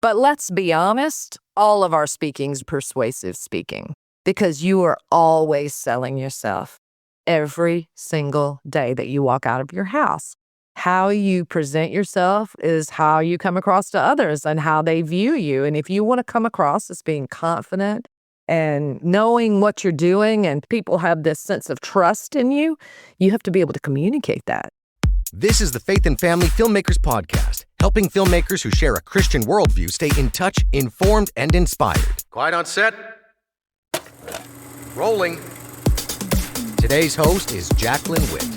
But let's be honest, all of our speaking is persuasive speaking because you are always selling yourself every single day that you walk out of your house. How you present yourself is how you come across to others and how they view you. And if you want to come across as being confident and knowing what you're doing and people have this sense of trust in you, you have to be able to communicate that. This is the Faith and Family Filmmakers podcast, helping filmmakers who share a Christian worldview stay in touch, informed, and inspired. Quiet on set. Rolling. Today's host is Jaclyn Witt.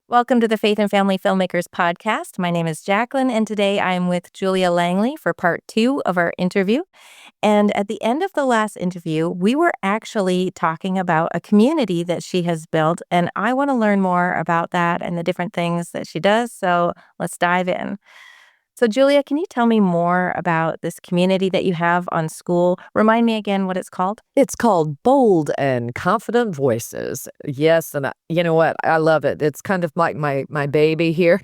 Welcome to the Faith and Family Filmmakers podcast. My name is Jaclyn, and today I'm with Julia Langley for part 2 of our interview. And at the end of the last interview, we were actually talking about a community that she has built, and I want to learn more about that and the different things that she does, so let's dive in. So Julia, can you tell me more about this community that you have on school? Remind me again what it's called. It's called Bold and Confident Voices. Yes, and you know what? I love it. It's kind of like my baby here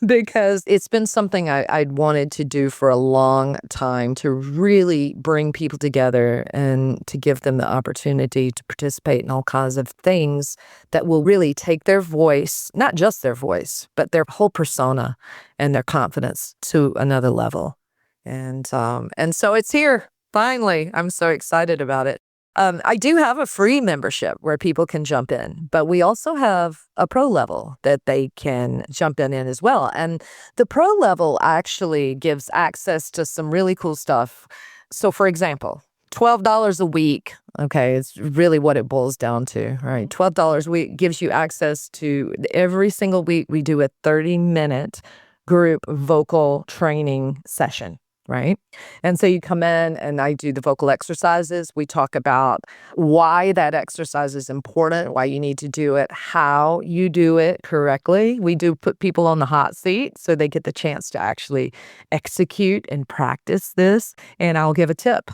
because it's been something I'd wanted to do for a long time, to really bring people together and to give them the opportunity to participate in all kinds of things that will really take their voice, not just their voice, but their whole persona and their confidence to another level. And so it's here. Finally, I'm so excited about it. I do have a free membership where people can jump in, but we also have a pro level that they can jump in as well. And the pro level actually gives access to some really cool stuff. So for example, $12 a week, okay, it's really what it boils down to, right? $12 a week gives you access to every single week we do a 30-minute group vocal training session. Right? And so you come in and I do the vocal exercises. We talk about why that exercise is important, why you need to do it, how you do it correctly. We do put people on the hot seat so they get the chance to actually execute and practice this. And I'll give a tip.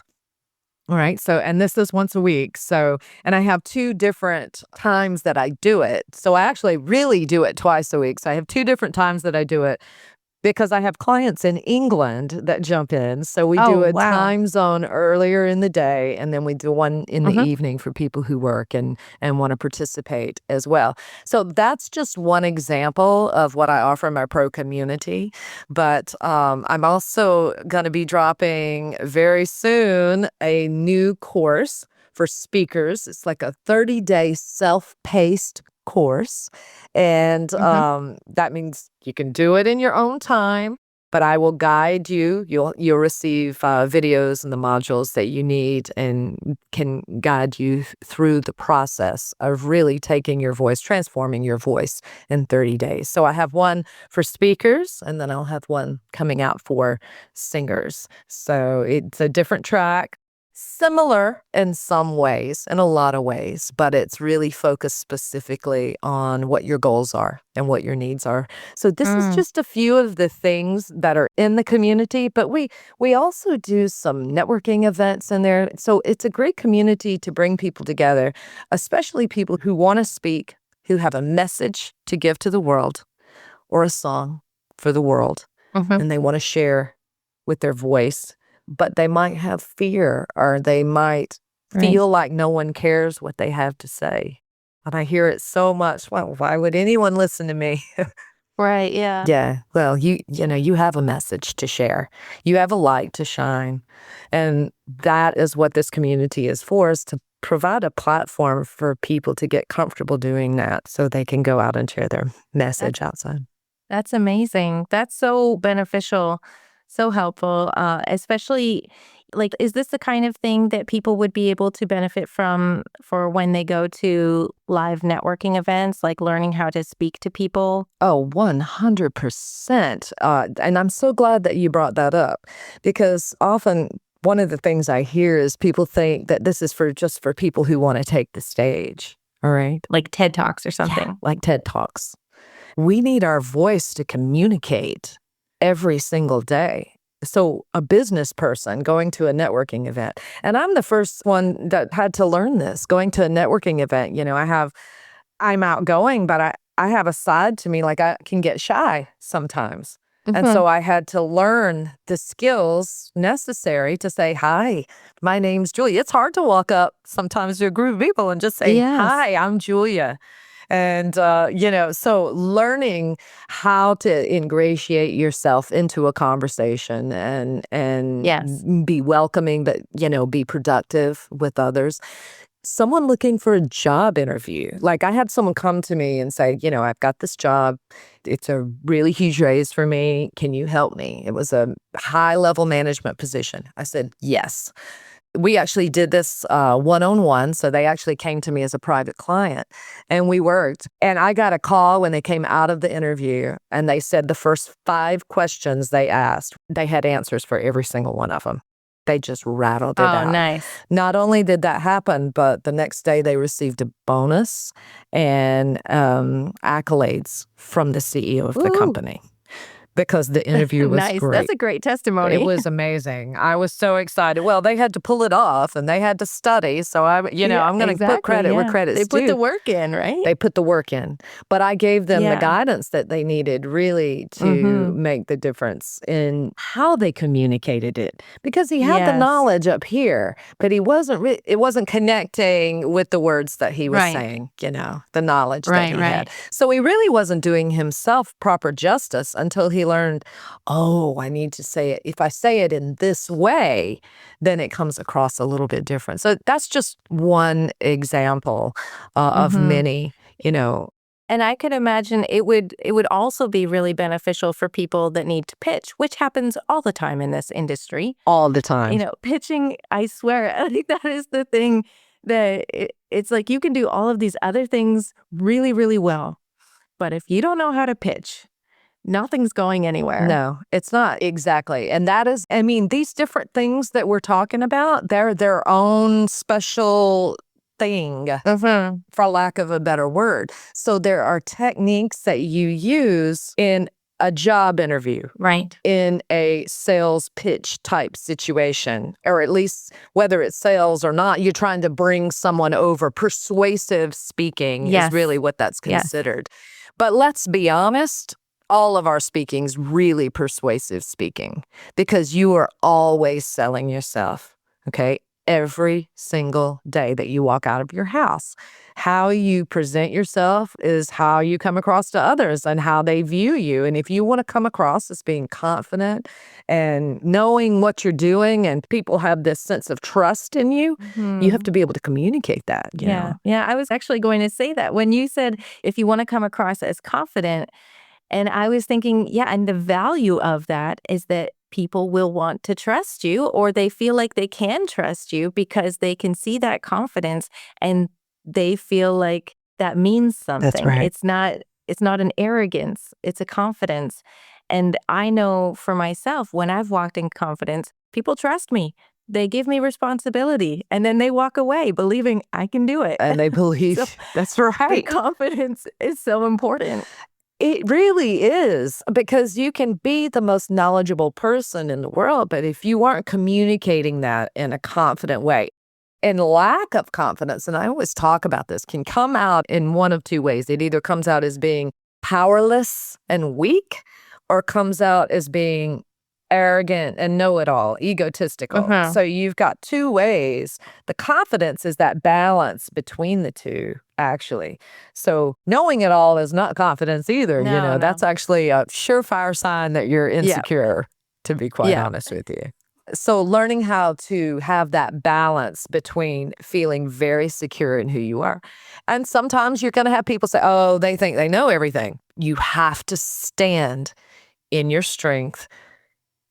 All right. So, and this is once a week. So, and I have 2 different times that I do it. So I actually really do it twice a week. So I have 2 different times that I do it, because I have clients in England that jump in. So we do a time zone earlier in the day, and then we do one in the evening for people who work and want to participate as well. So that's just one example of what I offer my pro community. But I'm also going to be dropping very soon a new course for speakers. It's like a 30-day self-paced course. And that means you can do it in your own time, but I will guide you. You'll receive videos and the modules that you need and can guide you through the process of really taking your voice, transforming your voice in 30 days. So I have one for speakers, and then I'll have one coming out for singers. So it's a different track. Similar in some ways, in a lot of ways, but it's really focused specifically on what your goals are and what your needs are. So this is just a few of the things that are in the community, but we also do some networking events in there. So it's a great community to bring people together, especially people who want to speak, who have a message to give to the world or a song for the world, and they want to share with their voice. But they might have fear, or they might feel like no one cares what they have to say. And I hear it so much. Well, why would anyone listen to me? Right, yeah. Yeah. Well, you have a message to share. You have a light to shine. And that is what this community is for, is to provide a platform for people to get comfortable doing that so they can go out and share their message outside. That's amazing. That's so beneficial. So helpful, especially, like, is this the kind of thing that people would be able to benefit from for when they go to live networking events, like learning how to speak to people? Oh, 100%. And I'm so glad that you brought that up, because often one of the things I hear is people think that this is just for people who want to take the stage. All right. Like TED Talks or something. Yeah, like TED Talks. We need our voice to communicate every single day. So a business person going to a networking event, and I'm the first one that had to learn this, going to a networking event. I'm outgoing, but I have a side to me, like I can get shy sometimes. And so I had to learn the skills necessary to say, hi, my name's Julia. It's hard to walk up sometimes to a group of people and just say, Yes. hi, I'm Julia. And, so learning how to ingratiate yourself into a conversation and Yes. be welcoming, but, be productive with others. Someone looking for a job interview. Like I had someone come to me and say, I've got this job. It's a really huge raise for me. Can you help me? It was a high-level management position. I said, yes. We actually did this one-on-one. So they actually came to me as a private client and we worked. And I got a call when they came out of the interview and they said the first 5 questions they asked, they had answers for every single one of them. They just rattled it out. Oh, nice. Not only did that happen, but the next day they received a bonus and accolades from the CEO of the Ooh. company because the interview was Nice. great. That's a great testimony. It was amazing. I was so excited. Well, they had to pull it off and they had to study. So I'm going to put credit where credit's They put due. the work in, right? They put the work in. But I gave them the guidance that they needed really to make the difference in how they communicated it. Because he had the knowledge up here, but it wasn't connecting with the words that he was saying, the knowledge that he had. So he really wasn't doing himself proper justice until he learned, I need to say it. If I say it in this way, then it comes across a little bit different. So that's just one example of many, And I could imagine it would also be really beneficial for people that need to pitch, which happens all the time in this industry. All the time. Pitching, I swear, I think that is the thing that it's like you can do all of these other things really, really well. But if you don't know how to pitch, nothing's going anywhere. No, it's not. Exactly. And that is, these different things that we're talking about, they're their own special thing, for lack of a better word. So there are techniques that you use in a job interview, right? In a sales pitch type situation, or at least whether it's sales or not, you're trying to bring someone over. Persuasive speaking is really what that's considered. But let's be honest, all of our speaking's really persuasive speaking because you are always selling yourself, okay? Every single day that you walk out of your house. How you present yourself is how you come across to others and how they view you. And if you want to come across as being confident and knowing what you're doing and people have this sense of trust in you, you have to be able to communicate that. You know? Yeah. I was actually going to say that when you said if you want to come across as confident, and I was thinking, and the value of that is that people will want to trust you or they feel like they can trust you because they can see that confidence and they feel like that means something. That's right. It's not an arrogance, it's a confidence. And I know for myself, when I've walked in confidence, people trust me. They give me responsibility and then they walk away believing I can do it. And they believe that's right. The confidence is so important. It really is, because you can be the most knowledgeable person in the world, but if you aren't communicating that in a confident way, and lack of confidence, and I always talk about this, can come out in one of two ways. It either comes out as being powerless and weak, or comes out as being arrogant and know-it-all, egotistical. So you've got two ways. The confidence is that balance between the two, actually. So knowing it all is not confidence either. No. That's actually a surefire sign that you're insecure, to be quite honest with you. So learning how to have that balance between feeling very secure in who you are. And sometimes you're going to have people say, oh, they think they know everything. You have to stand in your strength,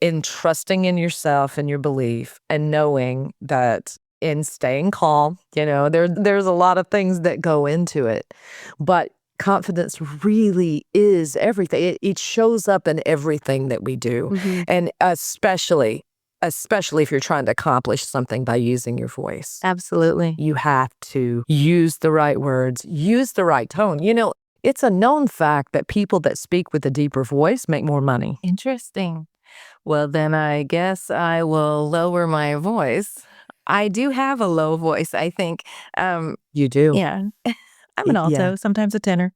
in trusting in yourself and your belief, and knowing that in staying calm, there's a lot of things that go into it. But confidence really is everything. It shows up in everything that we do. And especially if you're trying to accomplish something by using your voice. Absolutely. You have to use the right words, use the right tone. It's a known fact that people that speak with a deeper voice make more money. Interesting. Well, then I guess I will lower my voice. I do have a low voice, I think. You do? Yeah. I'm an alto, sometimes a tenor.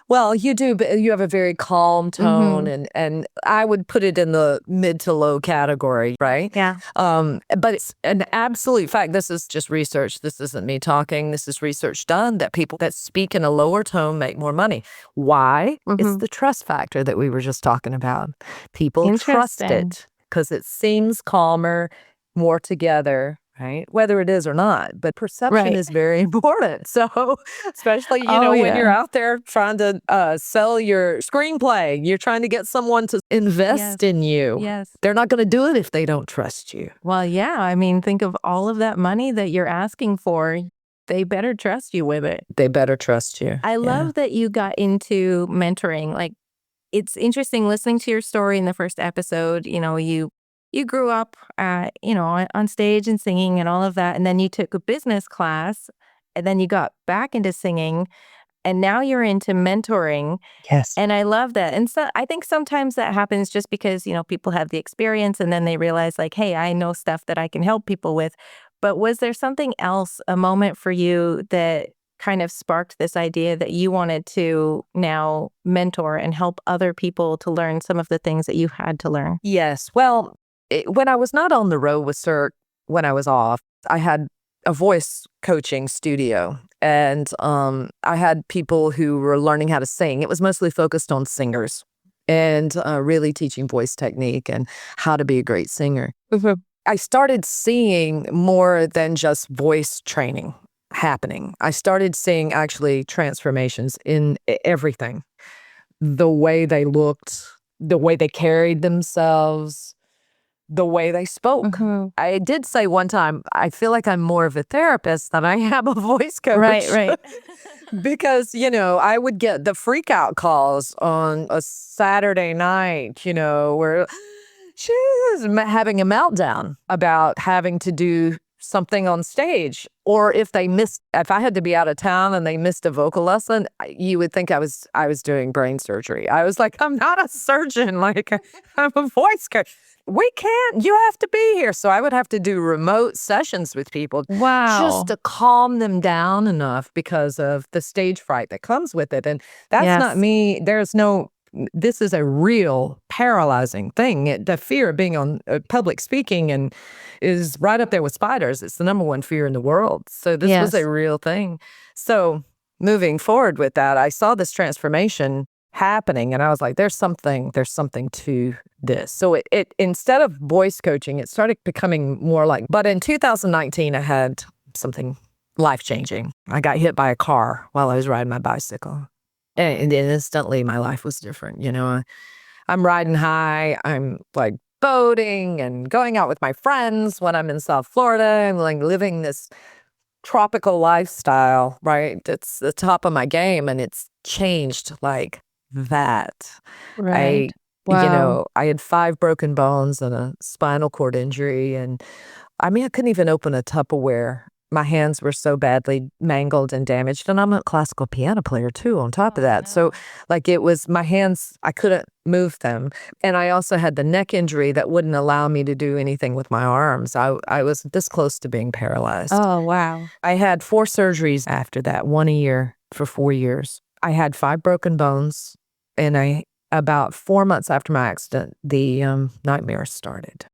Well, you do, but you have a very calm tone, Mm-hmm. and I would put it in the mid to low category, right? Yeah. But it's an absolute fact. This is just research. This isn't me talking. This is research done that people that speak in a lower tone make more money. Why? It's Mm-hmm. the trust factor that we were just talking about. People trust Interesting. it because it seems calmer, more together, right? Whether it is or not, but perception Right. is very important. So, especially, Oh, when you're yeah. out there trying to sell your screenplay, you're trying to get someone to Yes. invest in you. Yes. They're not going to do it if they don't trust you. Well, yeah. I mean, think of all of that money that you're asking for. They better trust you with it. They better trust you. I Yeah. love that you got into mentoring. Like, it's interesting listening to your story in the first episode. You grew up, on stage and singing and all of that, and then you took a business class, and then you got back into singing, and now you're into mentoring. Yes. And I love that. And so I think sometimes that happens just because, people have the experience and then they realize, like, hey, I know stuff that I can help people with. But was there something else, a moment for you that kind of sparked this idea that you wanted to now mentor and help other people to learn some of the things that you had to learn? Yes. Well, when I was not on the road with CERT, when I was off, I had a voice coaching studio. And I had people who were learning how to sing. It was mostly focused on singers and really teaching voice technique and how to be a great singer. Mhm. I started seeing more than just voice training happening. I started seeing actually transformations in everything. The way they looked, the way they carried themselves, the way they spoke. Mhm. I did say one time, I feel like I'm more of a therapist than I am a voice coach. Right. Because, I would get the freak out calls on a Saturday night, where she was having a meltdown about having to do something on stage. Or if I had to be out of town and they missed a vocal lesson, you would think I was doing brain surgery. I was like, I'm not a surgeon. Like, I'm a voice coach. You have to be here. So I would have to do remote sessions with people Wow. just to calm them down enough because of the stage fright that comes with it. And that's not Yes. me. This is a real paralyzing thing. The fear of being on public speaking is right up there with spiders. It's the number one fear in the world. So this was Yes. a real thing. So moving forward with that, I saw this transformation happening and I was like, there's something to this. So it instead of voice coaching, it started becoming more like, but in 2019, I had something life-changing. I got hit by a car while I was riding my bicycle. And instantly my life was different. I'm riding high. I'm like boating and going out with my friends when I'm in South Florida. I'm like living this tropical lifestyle, right? It's the top of my game and it's changed like that. Right. I Wow. I had 5 broken bones and a spinal cord injury. And I mean, I couldn't even open a Tupperware. My hands were so badly mangled and damaged. And I'm a classical piano player too, on top of Oh, that. no. So, like, it was my hands, I couldn't move them. And I also had the neck injury that wouldn't allow me to do anything with my arms. I was this close to being paralyzed. Oh, wow. I had 4 surgeries after that, 1 a year for 4 years. I had 5 broken bones. And about 4 months after my accident, the nightmares started.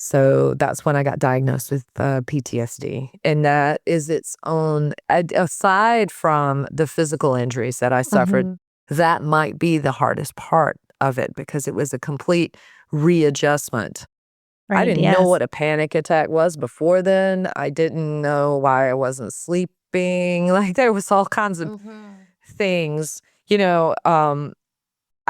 So that's when I got diagnosed with PTSD. And that is its own, aside from the physical injuries that I suffered, Mhm. that might be the hardest part of it because it was a complete readjustment. I Right. didn't know Yes. what a panic attack was before then. I didn't know why I wasn't sleeping. Like, there was all kinds of things.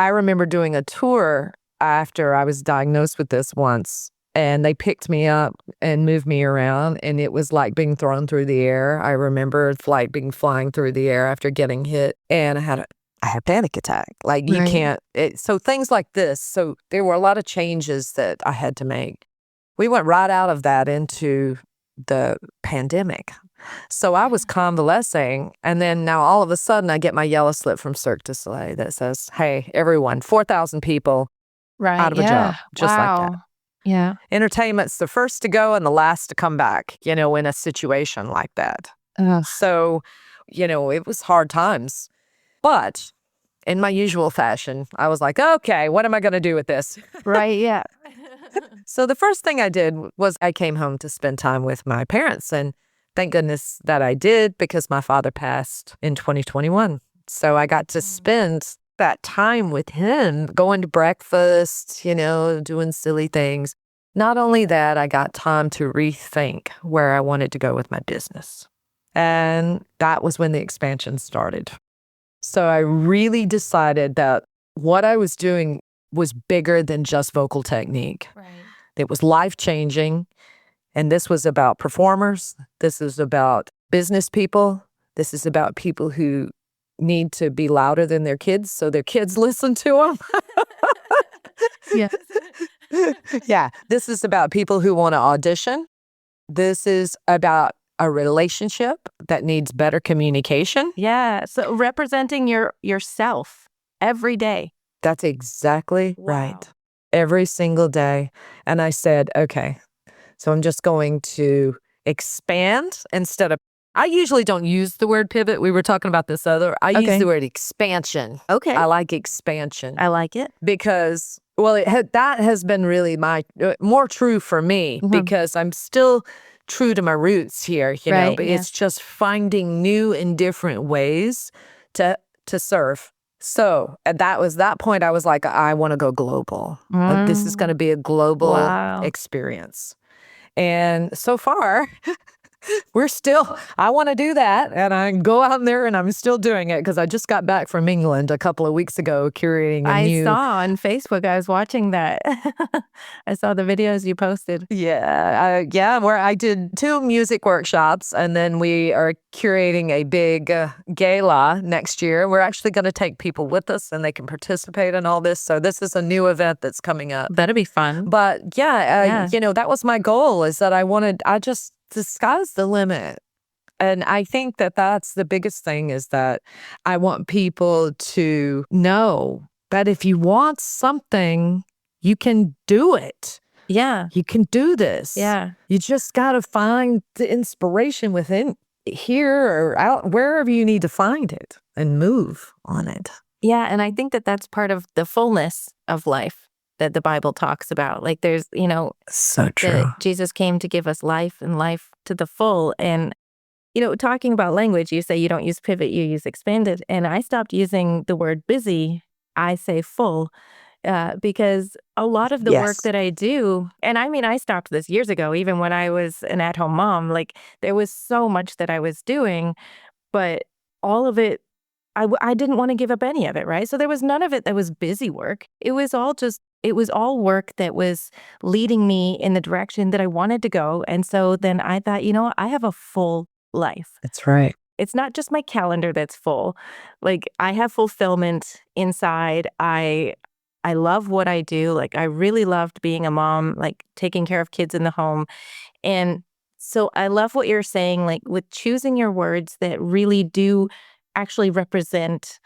I remember doing a tour after I was diagnosed with this once, and they picked me up and moved me around, and it was like being thrown through the air. I remember flying through the air after getting hit, and I had a panic attack. Like, you Right. can't. So things like this. So there were a lot of changes that I had to make. We went right out of that into the pandemic. So I was convalescing, and then now all of a sudden I get my yellow slip from Cirque du Soleil that says, hey, everyone, 4,000 people Right. out of a job, just like that. Wow. Yeah. Entertainment's the first to go and the last to come back, in a situation like that. Ugh. So, it was hard times. But in my usual fashion, I was like, okay, what am I going to do with this? Right, yeah. So the first thing I did was I came home to spend time with my parents. And thank goodness that I did, because my father passed in 2021. So I got to spend that time with him, going to breakfast, doing silly things. Not only that, I got time to rethink where I wanted to go with my business. And that was when the expansion started. So I really decided that what I was doing was bigger than just vocal technique. Right. It was life-changing. And this was about performers. This is about business people. This is about people who need to be louder than their kids so their kids listen to them. Yeah. Yeah. This is about people who want to audition. This is about a relationship that needs better communication. Yeah. So representing yourself every day. That's exactly Wow. right. Every single day. And I said, okay, so I'm just going to expand instead of, I usually don't use the word pivot. We were talking about this other. I use Okay. the word expansion. Okay. I like expansion I like it. because, well, that has been really more true for me because I'm still true to my roots here, Right, but yeah. it's just finding new and different ways to serve. So at that point, I was like, I want to go global. This is going to be a global Wow. experience. And so far, I want to do that. And I go out there and I'm still doing it because I just got back from England a couple of weeks ago curating I saw on Facebook, I was watching that. I saw the videos you posted. where I did 2 music workshops, and then we are curating a big gala next year. We're actually going to take people with us and they can participate in all this. So this is a new event that's coming up. That'd be fun. But that was my goal, is that the sky's the limit. And I think that that's the biggest thing, is that I want people to know that if you want something, you can do it. Yeah. You can do this. Yeah. You just got to find the inspiration within here or out, wherever you need to find it, and move on it. Yeah. And I think that that's part of the fullness of life that the Bible talks about. Like there's, So true. that Jesus came to give us life and life to the full. And, talking about language, you say you don't use pivot, you use expanded. And I stopped using the word busy. I say full. Because a lot of the work Yes. that I do, and I mean, I stopped this years ago, even when I was an at-home mom, like there was so much that I was doing, but all of it, I didn't want to give up any of it, right? So there was none of it that was busy work. It was all work that was leading me in the direction that I wanted to go. And so then I thought, I have a full life. That's right. It's not just my calendar that's full. Like I have fulfillment inside. I love what I do. Like I really loved being a mom, like taking care of kids in the home. And so I love what you're saying, like with choosing your words that really do actually represent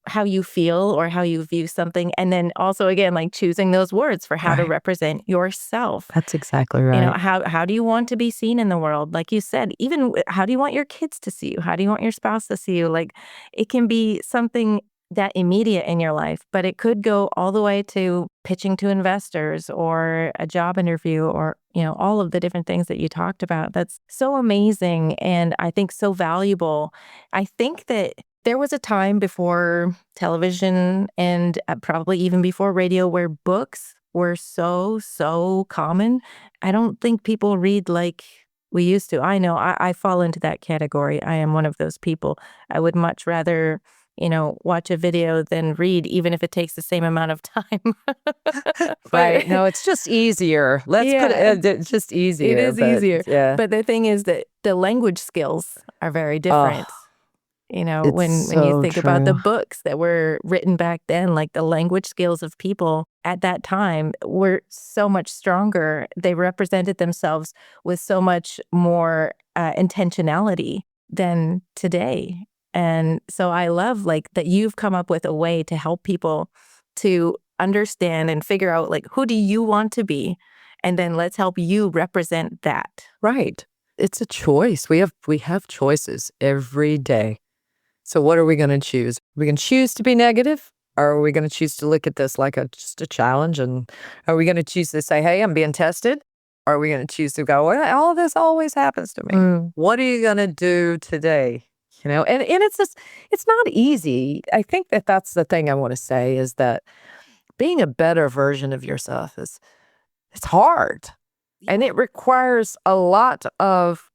how you feel or how you view something. And then also, again, like choosing those words for how to Right. represent yourself. That's exactly right. How do you want to be seen in the world? Like you said, even how do you want your kids to see you? How do you want your spouse to see you? Like it can be something that immediate in your life, but it could go all the way to pitching to investors or a job interview or, all of the different things that you talked about. That's so amazing. And I think so valuable. I think that there was a time before television and probably even before radio where books were so common. I don't think people read like we used to. I know I fall into that category. I am one of those people. I would much rather, watch a video than read, even if it takes the same amount of time. Right. No, it's just easier. Let's put it, it's just easier. It is easier. Yeah. But the thing is that the language skills are very different. When you so think about the true. books that were written back then, like the language skills of people at that time were so much stronger. They represented themselves with so much more intentionality than today. And so I love like that you've come up with a way to help people to understand and figure out like, who do you want to be? And then let's help you represent that. Right. It's a choice. We have choices every day. So what are we going to choose? Are we going to choose to be negative? Or are we going to choose to look at this like just a challenge? And are we going to choose to say, hey, I'm being tested? Or are we going to choose to go, well, all this always happens to me. What are you going to do today? And it's just, it's not easy. I think that's the thing I want to say is that being a better version of yourself it's hard. Yeah. And it requires a lot of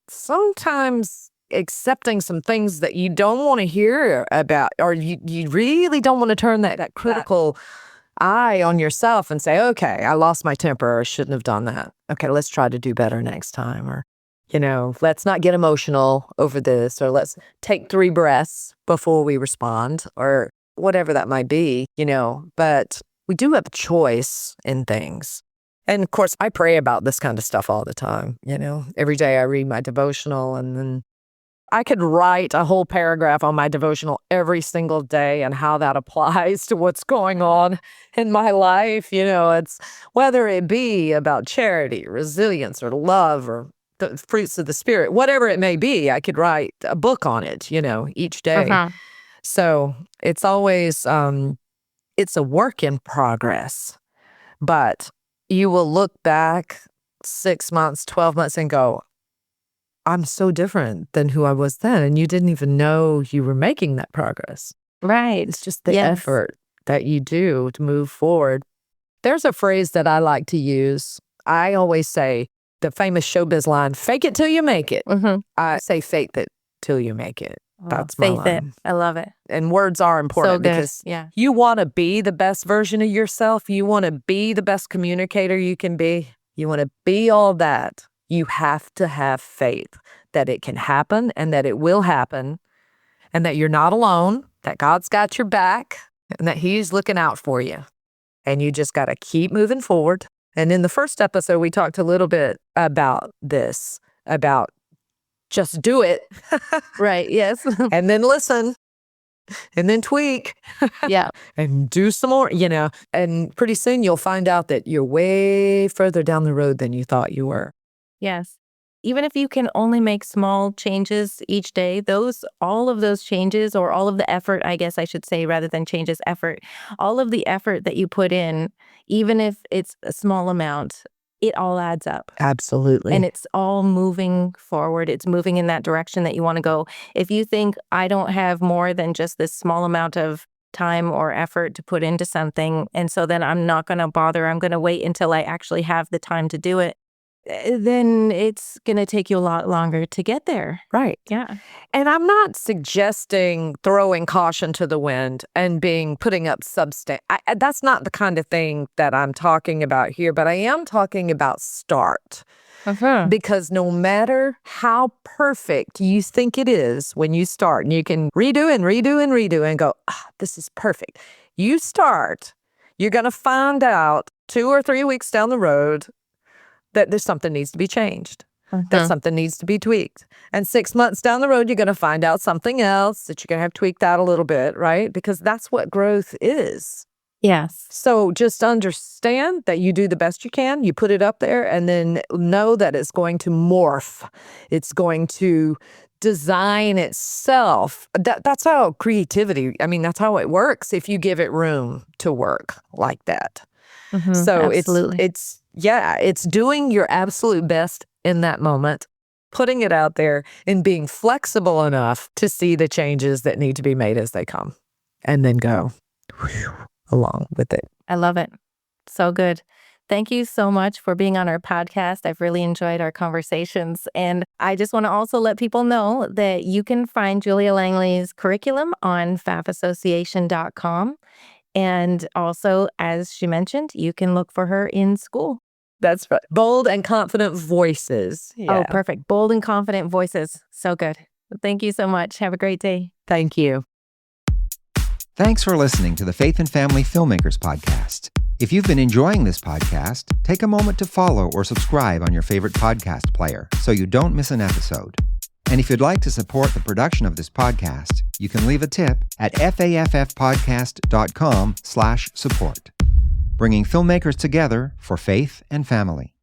sometimes accepting some things that you don't want to hear about, or you really don't want to turn that critical eye on yourself and say, okay, I lost my temper, or I shouldn't have done that. Okay, let's try to do better next time. Or, let's not get emotional over this, or let's take 3 breaths before we respond, or whatever that might be, but we do have a choice in things. And of course, I pray about this kind of stuff all the time. Every day I read my devotional, and then I could write a whole paragraph on my devotional every single day and how that applies to what's going on in my life. It's whether it be about charity, resilience, or love, or the fruits of the Spirit, whatever it may be, I could write a book on it, each day. So it's always, it's a work in progress, but you will look back 6 months, 12 months and go, I'm so different than who I was then. And you didn't even know you were making that progress. Right. It's just the effort that you do to move forward. There's a phrase that I like to use. I always say the famous showbiz line, fake it till you make it. I say faith it till you make it. That's my line. Faith it. I love it. And words are important because you want to be the best version of yourself. You want to be the best communicator you can be. You want to be all that. You have to have faith that it can happen and that it will happen and that you're not alone, that God's got your back and that He's looking out for you. And you just got to keep moving forward. And in the first episode, we talked a little bit about this, about just do it. Right. Yes. And then listen. And then tweak. Yeah. And do some more, and pretty soon you'll find out that you're way further down the road than you thought you were. Yes. Even if you can only make small changes each day, all of those changes, or all of the effort, I guess I should say, rather than changes, effort, all of the effort that you put in, even if it's a small amount, it all adds up. Absolutely. And it's all moving forward. It's moving in that direction that you want to go. If you think I don't have more than just this small amount of time or effort to put into something, and so then I'm not going to bother, I'm going to wait until I actually have the time to do it, then it's going to take you a lot longer to get there. Right. Yeah. And I'm not suggesting throwing caution to the wind and putting up substance. That's not the kind of thing that I'm talking about here, but I am talking about start. Because no matter how perfect you think it is when you start, and you can redo and redo and redo and go, this is perfect. You start, you're going to find out 2 or 3 weeks down the road that there's something needs to be changed, that something needs to be tweaked. And 6 months down the road, you're going to find out something else that you're going to have tweaked out a little bit, right? Because that's what growth is. Yes. So just understand that you do the best you can, you put it up there, and then know that it's going to morph. It's going to design itself. That's how creativity, that's how it works if you give it room to work like that. So absolutely. it's doing your absolute best in that moment, putting it out there, and being flexible enough to see the changes that need to be made as they come, and then go along with it. I love it. So good. Thank you so much for being on our podcast. I've really enjoyed our conversations. And I just want to also let people know that you can find Julia Langley's curriculum on fafassociation.com. And also, as she mentioned, you can look for her in school. That's right. Bold and confident voices. Yeah. Oh, perfect. Bold and confident voices. So good. Thank you so much. Have a great day. Thank you. Thanks for listening to the Faith and Family Filmmakers podcast. If you've been enjoying this podcast, take a moment to follow or subscribe on your favorite podcast player so you don't miss an episode. And if you'd like to support the production of this podcast, you can leave a tip at faffpodcast.com/support. Bringing filmmakers together for faith and family.